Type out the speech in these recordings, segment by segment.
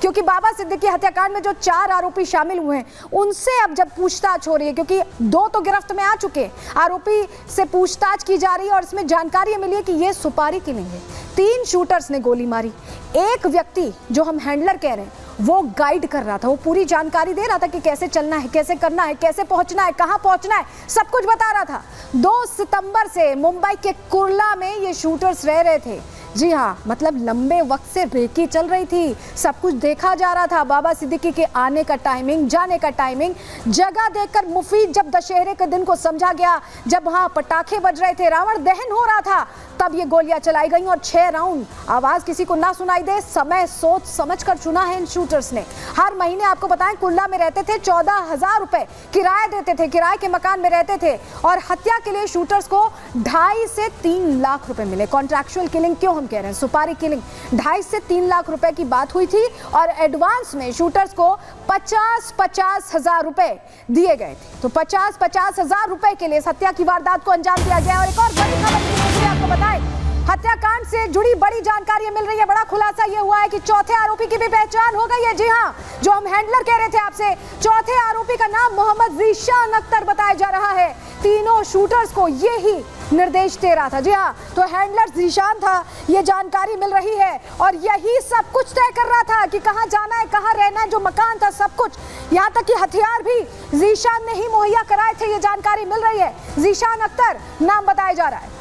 क्योंकि बाबा सिद्दीकी हत्याकांड में जो 4 आरोपी शामिल हुए हैं उनसे अब जब पूछताछ हो रही है, क्योंकि 2 तो गिरफ्त में आ चुके हैं, आरोपी से पूछताछ की जा रही है और इसमें जानकारी मिली है कि ये सुपारी किलिंग है। 3 शूटर्स ने गोली मारी। एक व्यक्ति जो हम हैंडलर कह रहे हैं वो गाइड कर रहा था, वो पूरी जानकारी दे रहा था कि कैसे चलना है, कैसे करना है, कैसे पहुंचना है, कहां पहुंचना है, सब कुछ बता रहा था। 2 सितंबर से मुंबई के कुर्ला में ये शूटर्स रह रहे थे। जी हाँ, मतलब लंबे वक्त से रेकी चल रही थी, सब कुछ देखा जा रहा था। बाबा सिद्दीकी के आने का टाइमिंग, जाने का टाइमिंग, जगह देखकर मुफीद जब दशहरे के दिन को समझा गया, जब वहां पटाखे बज रहे थे, रावण दहन हो रहा था, तब ये गोलियां चलाई गई और 6 राउंड आवाज किसी को ना सुनाई दे, समय सोच समझ कर चुना है इन शूटर्स ने। हर महीने आपको बताएं कुर्ला में रहते थे, 14,000 रुपए किराया देते थे, किराए के मकान में रहते थे और हत्या के लिए शूटर्स को 2.5 से 3 लाख रुपए मिले। कॉन्ट्रैक्चुअल किलिंग क्यों हम कह रहे हैं, सुपारी किलिंग। 2.5 से 3 लाख रुपए की बात हुई थी और एडवांस में शूटर्स को 50-50 हजार रुपए दिए गए थे। तो 50-50 हजार रुपए के लिए हत्या की वारदात को अंजाम दिया गया। और एक और बड़ी खबर आपको बताएं, हत्याकांड से जुड़ी बड़ी जानकारी मिल रही है। बड़ा खुलासा यह हुआ है कि चौथे आरोपी की भी पहचान हो गई है। जी हां, जो हम हैंडलर कह रहे थे आपसे, चौथे आरोपी का नाम मोहम्मद ज़ीशान अख्तर बताया जा रहा है। तीनों शूटर्स को यही निर्देश दे रहा था। जी हाँ, तो हैंडलर ज़ीशान था, ये जानकारी मिल रही है और यही सब कुछ तय कर रहा था कि कहां जाना है, कहां रहना है, जो मकान था सब कुछ, यहां तक कि हथियार भी ज़ीशान ने ही मुहैया कराए थे। ये जानकारी मिल रही है। ज़ीशान अख्तर नाम बताया जा रहा है।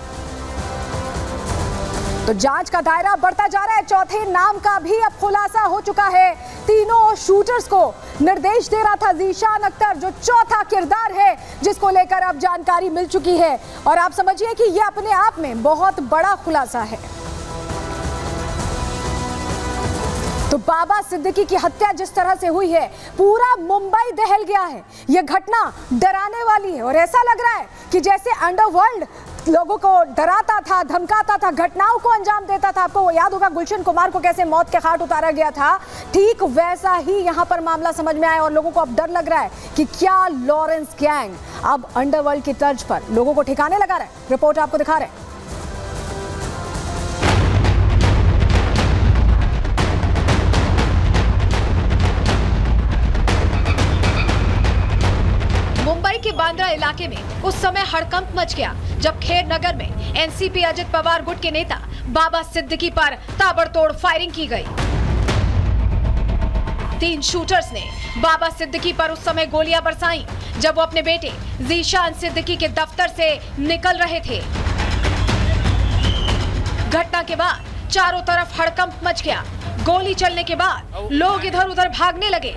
तो जांच का दायरा बढ़ता जा रहा है। चौथे नाम का भी अब खुलासा हो चुका है। तीनों शूटर्स को निर्देश दे रहा था ज़ीशान अख्तर, जो चौथा किरदार है जिसको लेकर अब जानकारी मिल चुकी है। और आप समझिए कि यह अपने आप में बहुत बड़ा खुलासा है। तो बाबा सिद्दीकी की हत्या जिस तरह से हुई है, पूरा मुंबई दहल गया है। यह घटना डराने वाली है और ऐसा लग रहा है कि जैसे अंडरवर्ल्ड लोगों को डराता था, धमकाता था, घटनाओं को अंजाम देता था। आपको याद होगा गुलशन कुमार को कैसे मौत के घाट उतारा गया था, ठीक वैसा ही यहां पर मामला समझ में आया और लोगों को अब डर लग रहा है कि क्या लॉरेंस गैंग अब अंडरवर्ल्ड की तर्ज पर लोगों को ठिकाने लगा रहा है। रिपोर्ट आपको दिखा रहे हैं। मुंबई के बांद्रा इलाके में उस समय हड़कंप मच गया जब खेर नगर में एनसीपी अजित पवार गुट के नेता बाबा सिद्दीकी पर ताबड़तोड़ फायरिंग की गई। 3 शूटर्स ने बाबा सिद्दीकी पर उस समय गोलियां बरसाई जब वो अपने बेटे ज़ीशान सिद्दीकी के दफ्तर से निकल रहे थे। घटना के बाद चारों तरफ हड़कंप मच गया। गोली चलने के बाद लोग इधर उधर भागने लगे।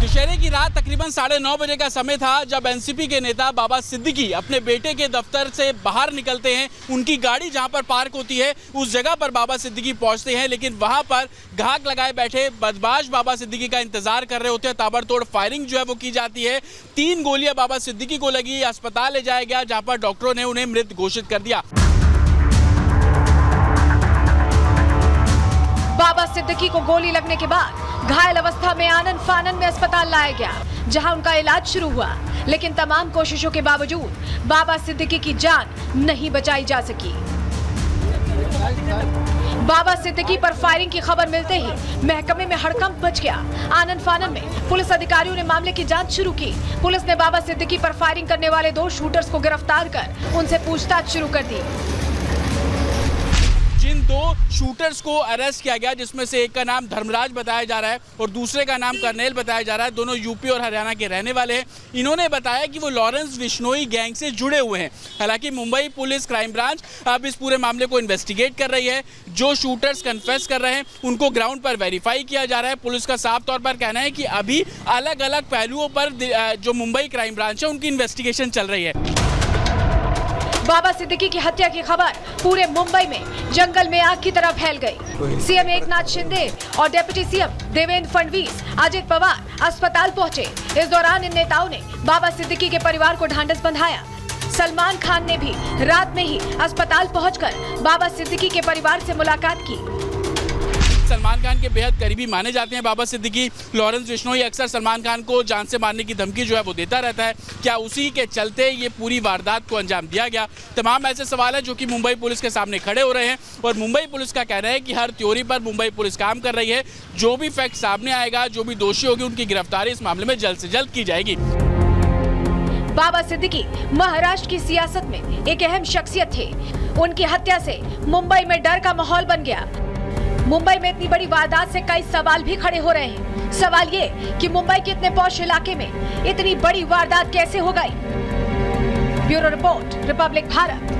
दशहरे की रात तकरीबन 9:30 बजे का समय था जब एनसीपी के नेता बाबा सिद्दीकी अपने बेटे के दफ्तर से बाहर निकलते हैं। उनकी गाड़ी जहां पर पार्क होती है उस जगह पर बाबा सिद्दीकी पहुंचते हैं, लेकिन वहां पर घाक लगाए बैठे बदमाश बाबा सिद्दीकी का इंतजार कर रहे होते हैं। ताबड़तोड़ फायरिंग जो है वो की जाती है। 3 गोलियां बाबा सिद्दीकी को लगी, अस्पताल ले जाया गया जहां पर डॉक्टरों ने उन्हें मृत घोषित कर दिया। बाबा सिद्दीकी को गोली लगने के बाद घायल अवस्था में आनन फानन में अस्पताल लाया गया, जहां उनका इलाज शुरू हुआ। लेकिन तमाम कोशिशों के बावजूद बाबा सिद्दीकी की जान नहीं बचाई जा सकी। बाबा सिद्दीकी पर फायरिंग की खबर मिलते ही महकमे में हड़कंप मच गया। आनन फानन में पुलिस अधिकारियों ने मामले की जांच शुरू की। पुलिस ने बाबा सिद्दीकी पर फायरिंग करने वाले 2 शूटर्स को गिरफ्तार कर उनसे पूछताछ शुरू कर दी। जिन 2 शूटर्स को अरेस्ट किया गया, जिसमें से एक का नाम धर्मराज बताया जा रहा है और दूसरे का नाम कर्नेल बताया जा रहा है, दोनों यूपी और हरियाणा के रहने वाले हैं। इन्होंने बताया कि वो लॉरेंस बिश्नोई गैंग से जुड़े हुए हैं। हालांकि मुंबई पुलिस क्राइम ब्रांच अब इस पूरे मामले को इन्वेस्टिगेट कर रही है। जो शूटर्स कन्फेस कर रहे हैं उनको ग्राउंड पर वेरीफाई किया जा रहा है। पुलिस का साफ तौर पर कहना है कि अभी अलग अलग पहलुओं पर जो मुंबई क्राइम ब्रांच है उनकी इन्वेस्टिगेशन चल रही है। बाबा सिद्दीकी की हत्या की खबर पूरे मुंबई में जंगल में आग की तरह फैल गई। सीएम एकनाथ शिंदे और डिप्टी सीएम देवेंद्र फडणवीस, अजित पवार अस्पताल पहुंचे। इस दौरान इन नेताओं ने बाबा सिद्दीकी के परिवार को ढांढस बंधाया। सलमान खान ने भी रात में ही अस्पताल पहुंचकर बाबा सिद्दीकी के परिवार से मुलाकात की। सलमान खान खान के बेहद करीबी माने जाते हैं बाबा सिद्दीकी। लॉरेंस बिश्नोई अक्सर सलमान खान को जान से मारने की धमकी जो है वो देता रहता है। क्या उसी के चलते ये पूरी वारदात को अंजाम दिया गया? तमाम ऐसे सवाल हैं जो कि मुंबई पुलिस के सामने खड़े हो रहे हैं और मुंबई पुलिस का कहना है कि हर थ्योरी पर मुंबई पुलिस काम कर रही है। जो भी फैक्ट सामने आएगा, जो भी दोषी होगी, उनकी गिरफ्तारी इस मामले में जल्द से जल्द की जाएगी। बाबा सिद्दीकी महाराष्ट्र की सियासत में एक अहम शख्सियत थे। उनकी हत्या से मुंबई में डर का माहौल बन गया। मुंबई में इतनी बड़ी वारदात से कई सवाल भी खड़े हो रहे हैं। सवाल ये कि मुंबई के इतने पॉश इलाके में इतनी बड़ी वारदात कैसे हो गई? Bureau report, Republic Bharat.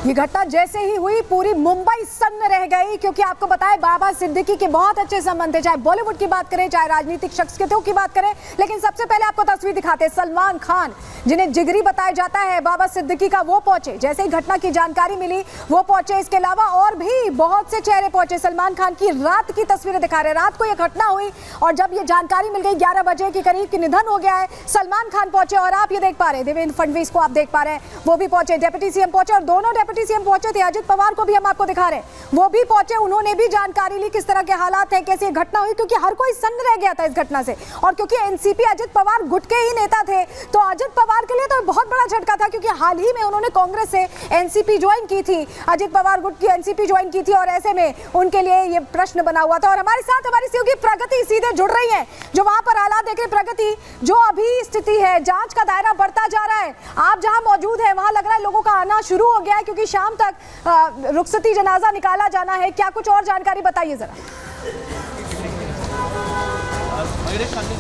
ये घटना जैसे ही हुई पूरी मुंबई सन्न रह गई, क्योंकि आपको बताएं बाबा सिद्दीकी के बहुत अच्छे संबंध थे, चाहे बॉलीवुड की बात करें, चाहे राजनीतिक शख्सियतों की बात करें। लेकिन सबसे पहले आपको तस्वीर दिखाते हैं। सलमान खान, जिन्हें जिगरी बताया जाता है बाबा सिद्दीकी का, वो पहुंचे। जैसे ही घटना की जानकारी मिली वो पहुंचे। इसके अलावा और भी बहुत से चेहरे पहुंचे। सलमान खान की रात की तस्वीरें दिखा रहे हैं। रात को यह घटना हुई और जब ये जानकारी मिल गई 11 बजे के करीब कि निधन हो गया है, सलमान खान पहुंचे। और आप ये देख पा रहे हैं देवेंद्र फडणवीस को आप देख पा रहे हैं, वो भी पहुंचे। डिप्टी सीएम पहुंचे और दोनों डिप्टी सीएम पहुंचे थे। अजित पवार को भी हम आपको दिखा रहे हैं, वो भी पहुंचे। उन्होंने भी जानकारी ली किस तरह के हालात हैं, कैसे घटना हुई, क्योंकि हर कोई सन्न रह गया था इस घटना से। और क्योंकि एनसीपी अजित पवार गुट के ही नेता थे, तो अजित पवार के लिए तो बहुत बड़ा झटका था, क्योंकि हाल ही में उन्होंने कांग्रेस से एनसीपी ज्वाइन की थी। अजित पवार गुट की एनसीपी ज्वाइन की थी और ऐसे में उनके लिए ये प्रश्न बना हुआ था। और हमारे साथ हमारी सहयोगी प्रगति सीधे जुड़ रही है, जो वहां पर हालात देख रहे। प्रगति, जो अभी स्थिति है, जांच का दायरा बढ़ता जा रहा है, आप जहां मौजूद है वहां लग रहा है लोगों का आना शुरू हो गया है, क्योंकि शाम तक रुखसती जनाजा निकाला जाना है। क्या कुछ और जानकारी बताइए जरा।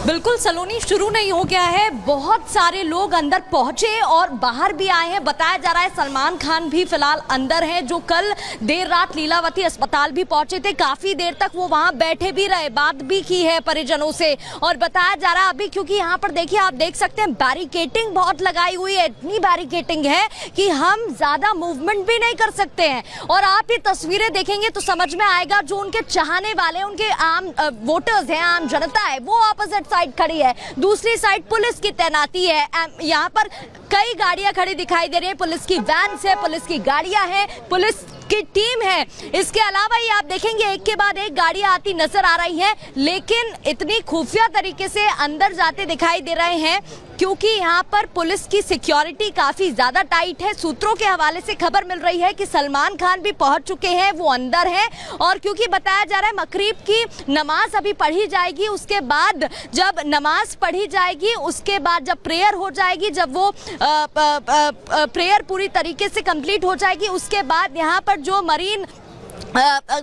बिल्कुल सलोनी, शुरू नहीं हो गया है। बहुत सारे लोग अंदर पहुंचे और बाहर भी आए हैं। बताया जा रहा है सलमान खान भी फिलहाल अंदर हैं, जो कल देर रात लीलावती अस्पताल भी पहुंचे थे। काफी देर तक वो वहां बैठे भी रहे, बात भी की है परिजनों से। और बताया जा रहा है अभी, क्योंकि यहाँ पर देखिए, आप देख सकते हैं बैरिकेटिंग बहुत लगाई हुई है। इतनी बैरिकेटिंग है कि हम ज्यादा मूवमेंट भी नहीं कर सकते हैं। और आप ये तस्वीरें देखेंगे तो समझ में आएगा, जो उनके चाहने वाले, उनके आम वोटर्स हैं, आम जनता है, वो ऑपोजिट साइड खड़ी है। दूसरी साइड पुलिस की तैनाती है। यहाँ पर कई गाड़ियां खड़ी दिखाई दे रही है। पुलिस की वैन है, पुलिस की गाड़ियां हैं, पुलिस की टीम है। इसके अलावा ये आप देखेंगे एक के बाद एक गाड़ियां आती नजर आ रही हैं, लेकिन इतनी खुफिया तरीके से अंदर जाते दिखाई दे रहे हैं, क्योंकि यहाँ पर पुलिस की सिक्योरिटी काफी ज्यादा टाइट है। सूत्रों के हवाले से खबर मिल रही है कि सलमान खान भी पहुंच चुके हैं, वो अंदर हैं। और क्योंकि बताया जा रहा है मगरिब की नमाज अभी पढ़ी जाएगी, उसके बाद जब नमाज पढ़ी जाएगी, उसके बाद जब प्रेयर हो जाएगी, जब वो प्रेयर पूरी तरीके से कंप्लीट हो जाएगी, उसके बाद यहाँ पर जो मरीन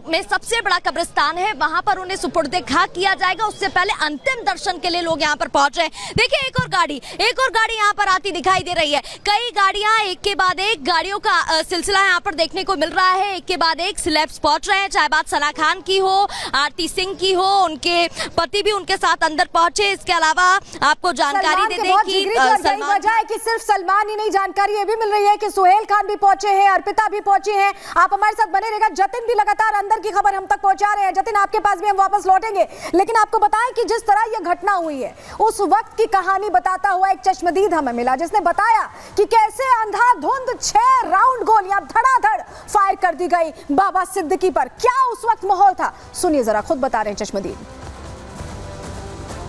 में सबसे बड़ा कब्रिस्तान है, वहां पर उन्हें सुपुर्दे खाक किया जाएगा। उससे पहले अंतिम दर्शन के लिए लोग यहां पर पहुंच रहे हैं। देखिए एक और गाड़ी यहां पर आती दिखाई दे रही है। कई गाड़ियां एक के बाद एक गाड़ियों का सिलसिला यहां पर देखने को मिल रहा है। एक के बाद एक सिलेब्स पहुंच रहे हैं, चाहे बात सना खान की हो, आरती सिंह की हो, उनके पति भी उनके साथ अंदर पहुंचे। इसके अलावा आपको जानकारी दे दें कि वजह है कि सिर्फ सलमान ही नहीं, जानकारी ये भी मिल रही है कि सुहेल खान भी पहुंचे हैं, अर्पिता भी पहुंची हैं। आप हमारे साथ बने रहेगा। जतिन भी लगातार अंदर की खबर हम तक पहुंचा रहे हैं। जतिन, आपके पास भी हम वापस लौटेंगे, लेकिन आपको बताएं कि जिस तरह यह घटना हुई है, उस वक्त की कहानी बताता हुआ एक चश्मदीद हमें मिला, जिसने बताया कि कैसे अंधाधुंध 6 राउंड गोलियां धड़ाधड़ फायर कर दी गई बाबा सिद्दीकी पर। क्या उस वक्त माहौल था, सुनिए जरा, खुद बता रहे हैं चश्मदीद।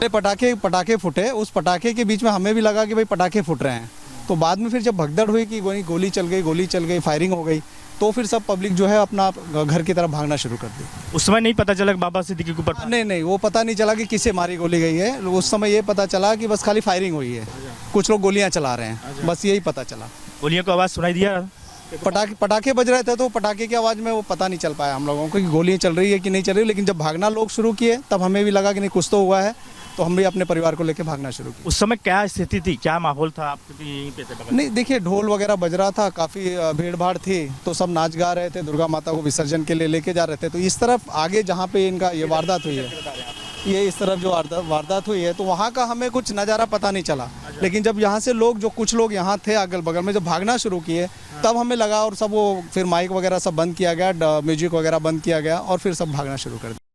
पटाखे फूटे, उस पटाखे के बीच में हमें भी लगा कि भाई पटाखे फूट रहे हैं। तो बाद में फिर जब भगदड़ हुई कि गोली चल गई, फायरिंग हो गई, तो फिर सब पब्लिक जो है अपना घर की तरफ भागना शुरू कर दी। उस समय नहीं पता चला कि बाबा सिद्दीकी के ऊपर? नहीं, वो पता नहीं चला कि किससे मारी गोली गई है। उस समय ये पता चला कि बस खाली फायरिंग हुई है, कुछ लोग गोलियां चला रहे हैं, बस यही पता चला। गोलियों की आवाज़ सुनाई दिया? पटाखे बज रहे थे, तो पटाखे की आवाज़ में वो पता नहीं चल पाया हम लोगों को कि गोलियां चल रही है कि नहीं चल रही। लेकिन जब भागना लोग शुरू किए, तब हमें भी लगा कि नहीं, कुछ तो हुआ है, तो हम भी अपने परिवार को लेकर भागना शुरू किया। उस समय क्या स्थिति थी, क्या माहौल था? आप यहीं पे थे? नहीं, देखिए ढोल वगैरह बज रहा था, काफ़ी भीड़ भाड़ थी, तो सब नाच गा रहे थे, दुर्गा माता को विसर्जन के लिए लेके जा रहे थे। तो इस तरफ आगे जहाँ पे इनका ये वारदात हुई है, ये इस तरफ जो वारदात हुई है, तो वहाँ का हमें कुछ नज़ारा पता नहीं चला। लेकिन जब यहाँ से कुछ लोग यहाँ थे अगल बगल में, जब भागना शुरू किए, तब हमें लगा, और सब वो फिर माइक वगैरह सब बंद किया गया, म्यूजिक वगैरह बंद किया गया, और फिर सब भागना शुरू कर दिया।